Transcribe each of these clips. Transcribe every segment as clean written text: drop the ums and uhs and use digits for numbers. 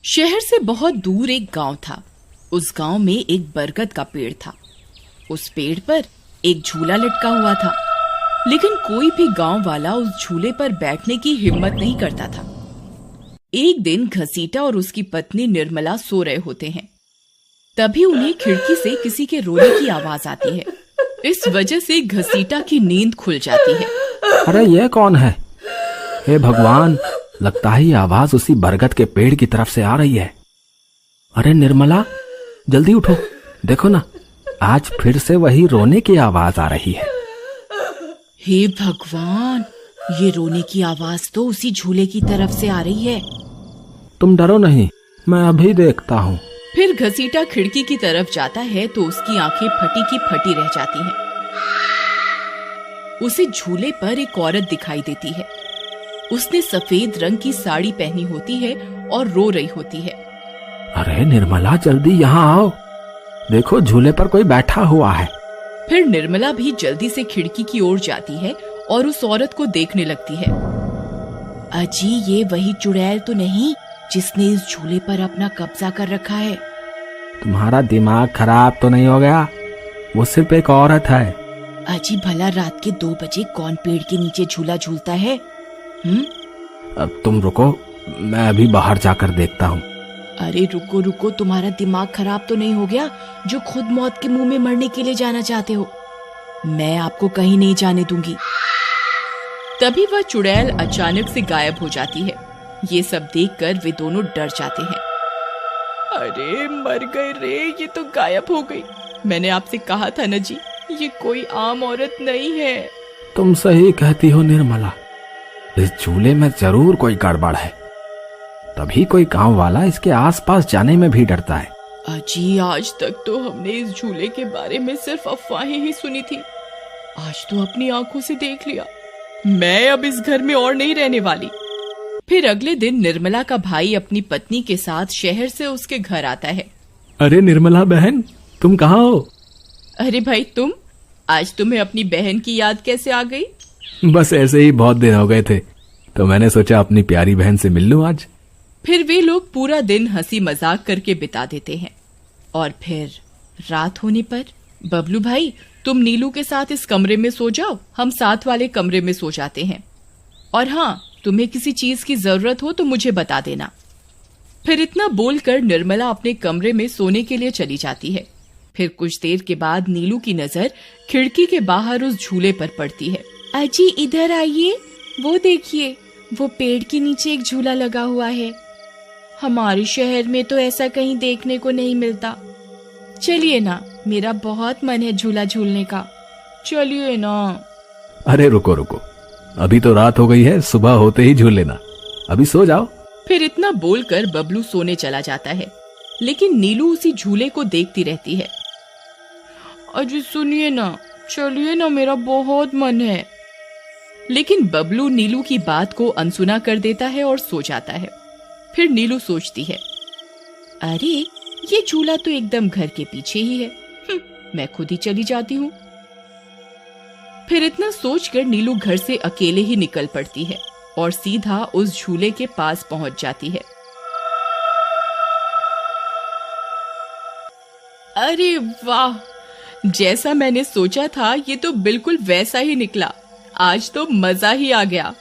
शहर से बहुत दूर एक गांव था। उस गांव में एक बरगद का पेड़ था। उस पेड़ पर एक झूला लटका हुआ था, लेकिन कोई भी गांव वाला उस झूले पर बैठने की हिम्मत नहीं करता था। एक दिन घसीटा और उसकी पत्नी निर्मला सो रहे होते हैं। तभी उन्हें खिड़की से किसी के रोने की आवाज आती है। इस वजह से घसीटा की नींद खुल जाती है। अरे ये कौन है? हे भगवान, लगता है ये आवाज उसी बरगद के पेड़ की तरफ से आ रही है। अरे निर्मला, जल्दी उठो, देखो ना, आज फिर से वही रोने की आवाज आ रही है। हे भगवान, ये रोने की आवाज तो उसी झूले की तरफ से आ रही है। तुम डरो नहीं, मैं अभी देखता हूँ। फिर घसीटा खिड़की की तरफ जाता है तो उसकी आंखें फटी की फटी रह जाती हैं। उसे झूले पर एक औरत दिखाई देती है। उसने सफेद रंग की साड़ी पहनी होती है और रो रही होती है। अरे निर्मला, जल्दी यहाँ आओ, देखो झूले पर कोई बैठा हुआ है। फिर निर्मला भी जल्दी से खिड़की की ओर जाती है और उस औरत को देखने लगती है। अजी, ये वही चुड़ैल तो नहीं जिसने इस झूले पर अपना कब्जा कर रखा है? तुम्हारा दिमाग खराब तो नहीं हो गया? वो सिर्फ एक औरत है। अजी, भला रात के 2 बजे कौन पेड़ के नीचे झूला झूलता है? अब तुम रुको, मैं अभी बाहर जाकर देखता हूँ। अरे रुको रुको, तुम्हारा दिमाग खराब तो नहीं हो गया जो खुद मौत के मुंह में मरने के लिए जाना चाहते हो? मैं आपको कहीं नहीं जाने दूंगी। तभी वह चुड़ैल अचानक से गायब हो जाती है। ये सब देखकर वे दोनों डर जाते हैं। अरे मर गए रे, ये तो गायब हो गई। मैंने आपसे कहा था ना जी, ये कोई आम औरत नहीं है। तुम सही कहती हो निर्मला, इस झूले में जरूर कोई गड़बड़ है, तभी कोई गांव वाला इसके आसपास जाने में भी डरता है। अजी, आज तक तो हमने इस झूले के बारे में सिर्फ अफवाहें ही सुनी थी। आज तो अपनी आंखों से देख लिया। मैं अब इस घर में और नहीं रहने वाली। फिर अगले दिन निर्मला का भाई अपनी पत्नी के साथ शहर से उसके घर आता है। अरे निर्मला बहन, तुम कहाँ हो? अरे भाई, तुम आज तुम्हें अपनी बहन की याद कैसे आ गई? बस ऐसे ही, बहुत दिन हो गए थे तो मैंने सोचा अपनी प्यारी बहन से मिल लूं आज। फिर वे लोग पूरा दिन हंसी मजाक करके बिता देते हैं। और फिर रात होने पर, बबलू भाई, तुम नीलू के साथ इस कमरे में सो जाओ, हम साथ वाले कमरे में सो जाते हैं। और हाँ, तुम्हें किसी चीज की जरूरत हो तो मुझे बता देना। फिर इतना बोलकर निर्मला अपने कमरे में सोने के लिए चली जाती है। फिर कुछ देर के बाद नीलू की नजर खिड़की के बाहर उस झूले पर पड़ती है। अजी, इधर आइए, वो देखिए, वो पेड़ के नीचे एक झूला लगा हुआ है। हमारे शहर में तो ऐसा कहीं देखने को नहीं मिलता। चलिए ना, मेरा बहुत मन है झूला झूलने का, चलिए ना। अरे रुको रुको, अभी तो रात हो गई है, सुबह होते ही झूल लेना, अभी सो जाओ। फिर इतना बोलकर बबलू सोने चला जाता है, लेकिन नीलू उसी झूले को देखती रहती है। अजी सुनिए ना, चलिए ना, मेरा बहुत मन है। लेकिन बबलू नीलू की बात को अनसुना कर देता है और सो जाता है। फिर नीलू सोचती है, अरे ये झूला तो एकदम घर के पीछे ही है, मैं खुद ही चली जाती हूँ। फिर इतना सोचकर नीलू घर से अकेले ही निकल पड़ती है और सीधा उस झूले के पास पहुंच जाती है। अरे वाह, जैसा मैंने सोचा था ये तो बिल्कुल वैसा ही निकला। आज तो मजा ही आ गया।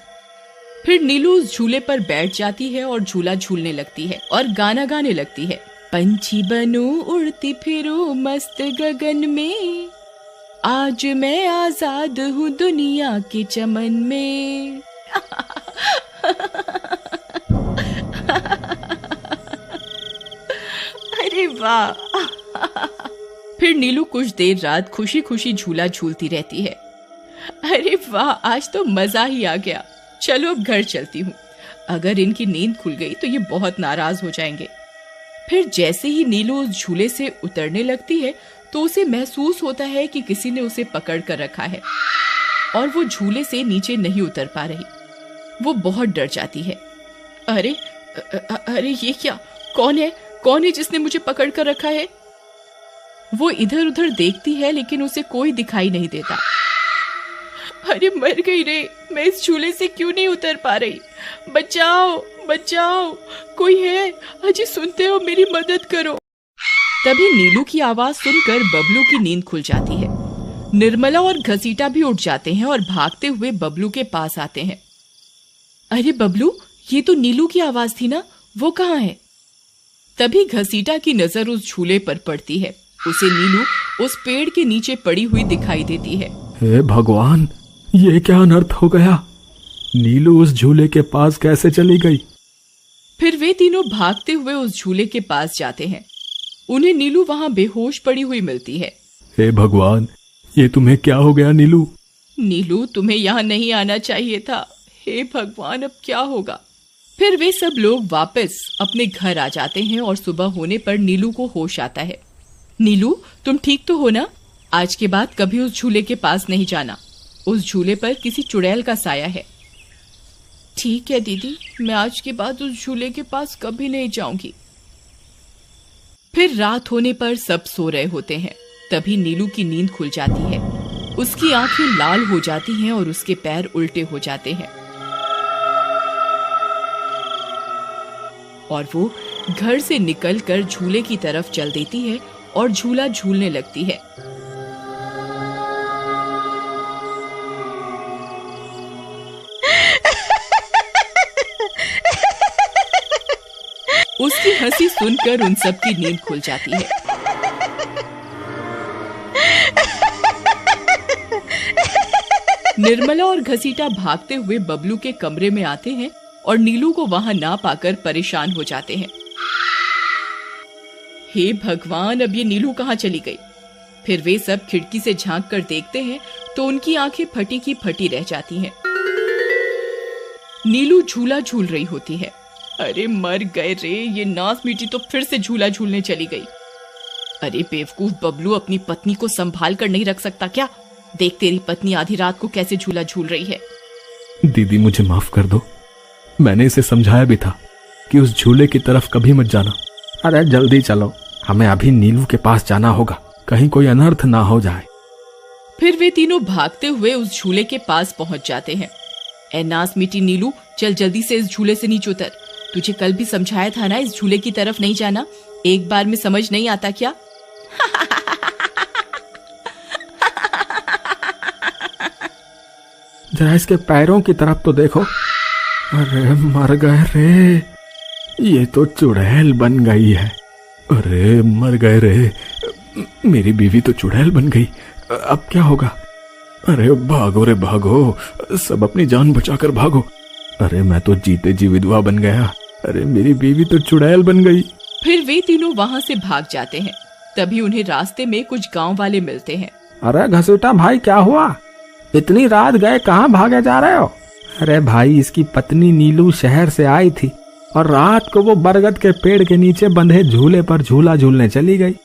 फिर नीलू उस झूले पर बैठ जाती है और झूला झूलने लगती है और गाना गाने लगती है। पंछी बनूं उड़ती फिरूं मस्त गगन में, आज मैं आजाद हूँ दुनिया के चमन में। अरे वाह। फिर नीलू कुछ देर रात खुशी खुशी झूला झूलती रहती है। अरे वाह, आज तो मजा ही आ गया। चलो अब घर चलती हूँ, अगर इनकी नींद खुल गई तो ये बहुत नाराज हो जाएंगे। फिर जैसे ही नीलू उस झूले से उतरने लगती है तो उसे महसूस होता है कि किसी ने उसे पकड़ कर रखा है और वो झूले से नीचे नहीं उतर पा रही। वो बहुत डर जाती है। अरे अरे ये क्या, कौन है जिसने मुझे पकड़ कर रखा है? वो इधर उधर देखती है लेकिन उसे कोई दिखाई नहीं देता। अरे मर गई रे, मैं इस झूले से क्यों नहीं उतर पा रही? बचाओ बचाओ, कोई है? अजी सुनते हो, मेरी मदद करो। तभी नीलू की आवाज सुनकर बबलू की नींद खुल जाती है। निर्मला और घसीटा भी उठ जाते हैं और भागते हुए बबलू के पास आते हैं। अरे बबलू, ये तो नीलू की आवाज थी ना, वो कहाँ है? तभी घसीटा की नजर उस झूले पर पड़ती है। उसे नीलू उस पेड़ के नीचे पड़ी हुई दिखाई देती है। हे भगवान, ये क्या अनर्थ हो गया? नीलू उस झूले के पास कैसे चली गई? फिर वे तीनों भागते हुए उस झूले के पास जाते हैं। उन्हें नीलू वहां बेहोश पड़ी हुई मिलती है। हे भगवान, ये तुम्हें क्या हो गया नीलू? नीलू, तुम्हें यहाँ नहीं आना चाहिए था। हे भगवान, अब क्या होगा? फिर वे सब लोग वापस अपने घर आ जाते हैं और सुबह होने पर नीलू को होश आता है। नीलू, तुम ठीक तो हो ना? आज के बाद कभी उस झूले के पास नहीं जाना। उस झूले पर किसी चुड़ैल का साया है। ठीक है दीदी, मैं आज के बाद उस झूले के पास कभी नहीं जाऊंगी। फिर रात होने पर सब सो रहे होते हैं। तभी नीलू की नींद खुल जाती है। उसकी आंखें लाल हो जाती हैं और उसके पैर उल्टे हो जाते हैं और वो घर से निकलकर झूले की तरफ चल देती है और झूला झूलने लगती है। उसकी हंसी सुनकर उन सबकी नींद खुल जाती है। निर्मला और घसीटा भागते हुए बबलू के कमरे में आते हैं और नीलू को वहां ना पाकर परेशान हो जाते हैं। हे भगवान, अब ये नीलू कहाँ चली गई? फिर वे सब खिड़की से झांक कर देखते हैं तो उनकी आंखें फटी की फटी रह जाती हैं। नीलू झूला झूल रही होती है। अरे मर गए रे, ये नास मीठी तो फिर से झूला झूलने चली गई। अरे बेवकूफ बबलू, अपनी पत्नी को संभाल कर नहीं रख सकता क्या? देख तेरी पत्नी आधी रात को कैसे झूला झूल रही है। दीदी, मुझे माफ कर दो। मैंने इसे समझाया भी था कि उस झूले की तरफ कभी मत जाना। अरे जल्दी चलो, हमें अभी नीलू के पास जाना होगा, कहीं कोई अनर्थ ना हो जाए। फिर वे तीनों भागते हुए उस झूले के पास पहुंच जाते हैं। ए नास मीठी नीलू, चल जल्दी से इस झूले से नीचे उतर। तुझे कल भी समझाया था ना इस झूले की तरफ नहीं जाना। एक बार में समझ नहीं आता क्या? जरा इसके पैरों की तरफ तो देखो। अरे मर गए रे, ये तो चुड़ैल बन गई है। अरे मर गए रे, मेरी बीवी तो चुड़ैल बन गई। अब क्या होगा? अरे भागो रे भागो, सब अपनी जान बचाकर भागो। अरे मैं तो जीते जी विधवा बन गया। अरे मेरी बीवी तो चुड़ैल बन गई। फिर वे तीनों वहां से भाग जाते हैं। तभी उन्हें रास्ते में कुछ गांव वाले मिलते हैं। अरे घसीटा भाई, क्या हुआ? इतनी रात गए, कहाँ भागे जा रहे हो? अरे भाई, इसकी पत्नी नीलू शहर से आई थी और रात को वो बरगद के पेड़ के नीचे बंधे झूले पर झूला झूलने चली गई।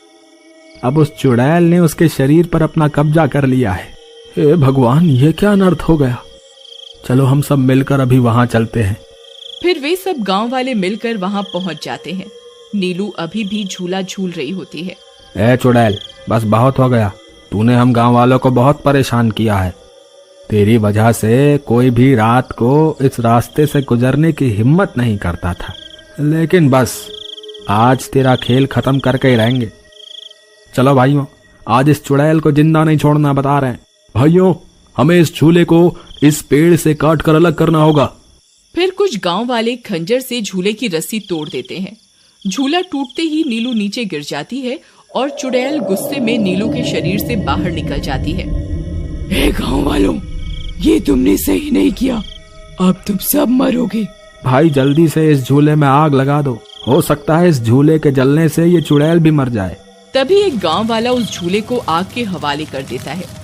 अब उस चुड़ैल ने उसके शरीर पर अपना कब्जा कर लिया है। हे भगवान, ये क्या अनर्थ हो गया? चलो हम सब मिलकर अभी वहां चलते हैं। फिर वे सब गांव वाले मिलकर वहां पहुंच जाते हैं। नीलू अभी भी झूला झूल रही होती है। ए चुड़ैल, बस बहुत हो गया। तूने हम गांव वालों को बहुत परेशान किया है। तेरी वजह से कोई भी रात को इस रास्ते से गुजरने की हिम्मत नहीं करता था, लेकिन बस आज तेरा खेल खत्म करके ही रहेंगे। चलो भाइयों, आज इस चुड़ैल को जिंदा नहीं छोड़ना, बता रहे हैं। भाइयों, हमें इस झूले को इस पेड़ से काट कर अलग करना होगा। फिर कुछ गांव वाले खंजर से झूले की रस्सी तोड़ देते हैं। झूला टूटते ही नीलू नीचे गिर जाती है और चुड़ैल गुस्से में नीलू के शरीर से बाहर निकल जाती है। हे गांव वालों, ये तुमने सही नहीं किया, अब तुम सब मरोगे। भाई जल्दी से इस झूले में आग लगा दो, हो सकता है इस झूले के जलने से ये चुड़ैल भी मर जाए। तभी एक गांव वाला उस झूले को आग के हवाले कर देता है।